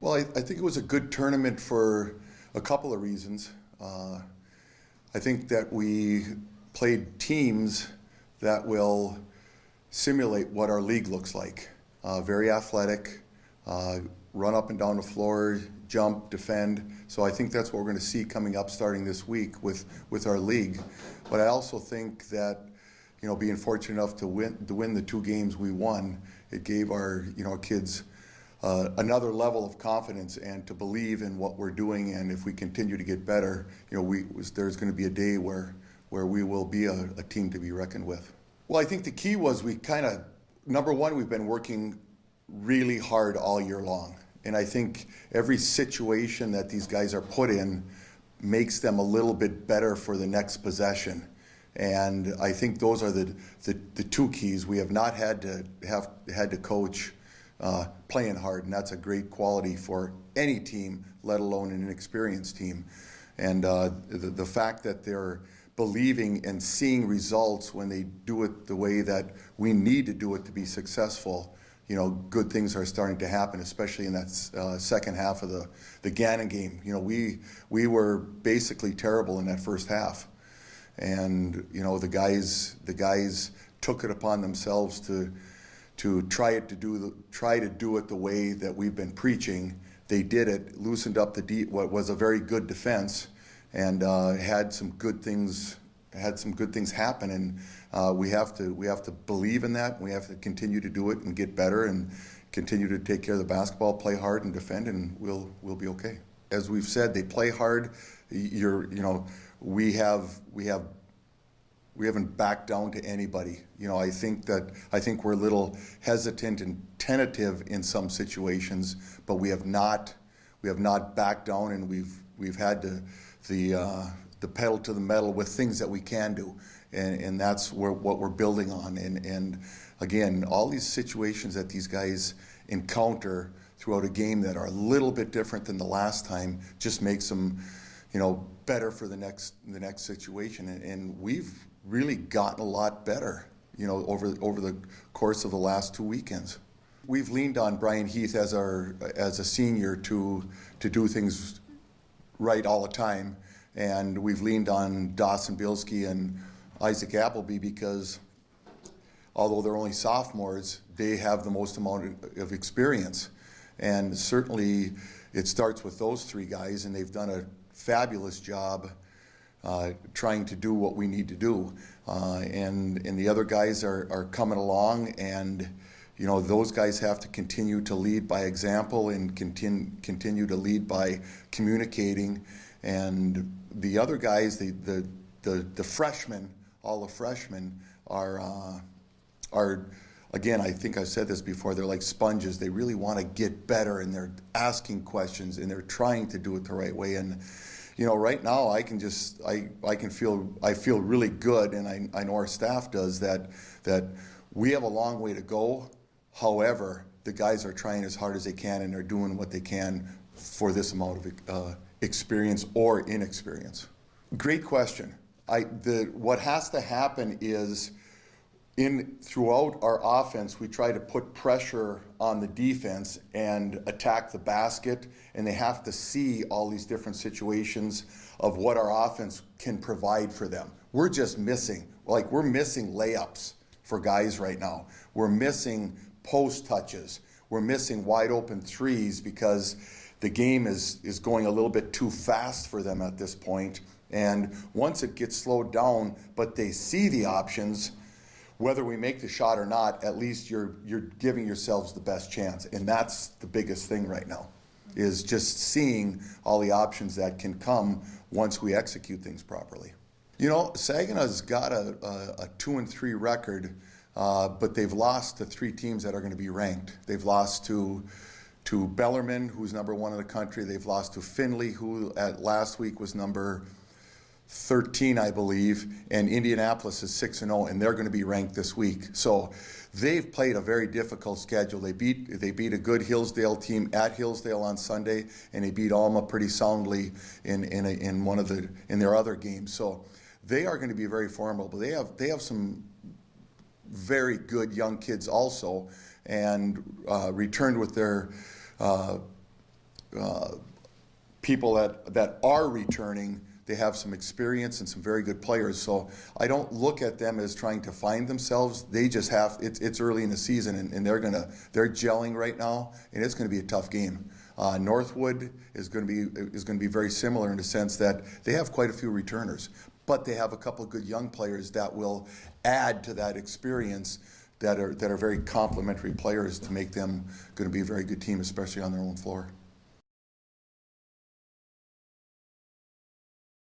Well, I think it was a good tournament for a couple of reasons. I think that we played teams that will simulate what our league looks like. Very athletic, run up and down the floor, jump, defend. So I think that's what we're going to see coming up starting this week with our league. But I also think that, being fortunate enough to win the two games we won, it gave our kids another level of confidence and to believe in what we're doing. And if we continue to get better, there's going to be a day where we will be a team to be reckoned with. Well, I think the key was number one, we've been working really hard all year long. And I think every situation that these guys are put in makes them a little bit better for the next possession. And I think those are the two keys. We have not had to coach playing hard, and that's a great quality for any team, let alone an inexperienced team. And the fact that they're believing and seeing results when they do it the way that we need to do it to be successful, good things are starting to happen, especially in that second half of the Gannon game. We were basically terrible in that first half. And the guys took it upon themselves to try to do it the way that we've been preaching. They did it, loosened up what was a very good defense, and had some good things happen. And we have to believe in that. We have to continue to do it and get better and continue to take care of the basketball, play hard and defend, and we'll be okay. As we've said, they play hard. We haven't backed down to anybody. I think we're a little hesitant and tentative in some situations, but we have not backed down, and we've had the pedal to the metal with things that we can do, and that's what we're building on. And again, all these situations that these guys encounter throughout a game that are a little bit different than the last time just makes them better for the next situation. And we've really gotten a lot better, over the course of the last 2 weekends. We've leaned on Brian Heath as a senior to do things right all the time, and we've leaned on Dawson Bilski and Isaac Appleby because although they're only sophomores, they have the most amount of experience. And certainly it starts with those three guys, and they've done a fabulous job trying to do what we need to do. And the other guys are coming along, and those guys have to continue to lead by example and continue to lead by communicating. And the other guys, the freshmen, all the freshmen are again, I think I've said this before, they're like sponges. They really want to get better, and they're asking questions, and they're trying to do it the right way. And right now I feel really good, and I know our staff does, that we have a long way to go. However, the guys are trying as hard as they can, and they're doing what they can for this amount of experience or inexperience. Great question. What has to happen is throughout our offense, we try to put pressure on the defense and attack the basket, and they have to see all these different situations of what our offense can provide for them. We're just missing, we're missing layups for guys right now. We're missing post touches. We're missing wide open threes because the game is going a little bit too fast for them at this point. And once it gets slowed down, but they see the options, whether we make the shot or not, at least you're giving yourselves the best chance. And that's the biggest thing right now, is just seeing all the options that can come once we execute things properly. Saginaw's got a 2-3 record, but they've lost to 3 teams that are going to be ranked. They've lost to Bellarmine, who's number 1 in the country. They've lost to Findlay, who last week was number 13, I believe, and Indianapolis is 6-0, and they're going to be ranked this week. So they've played a very difficult schedule. They beat a good Hillsdale team at Hillsdale on Sunday, and they beat Alma pretty soundly in their other games. So they are going to be very formidable. They have some very good young kids also, and returned with their people that are returning, they have some experience and some very good players. So I don't look at them as trying to find themselves. They just have, it's early in the season, and they're gelling right now, and it's going to be a tough game. Northwood is going to be very similar in the sense that they have quite a few returners, but they have a couple of good young players that will add to that experience, that are very complementary players to make them going to be a very good team, especially on their own floor.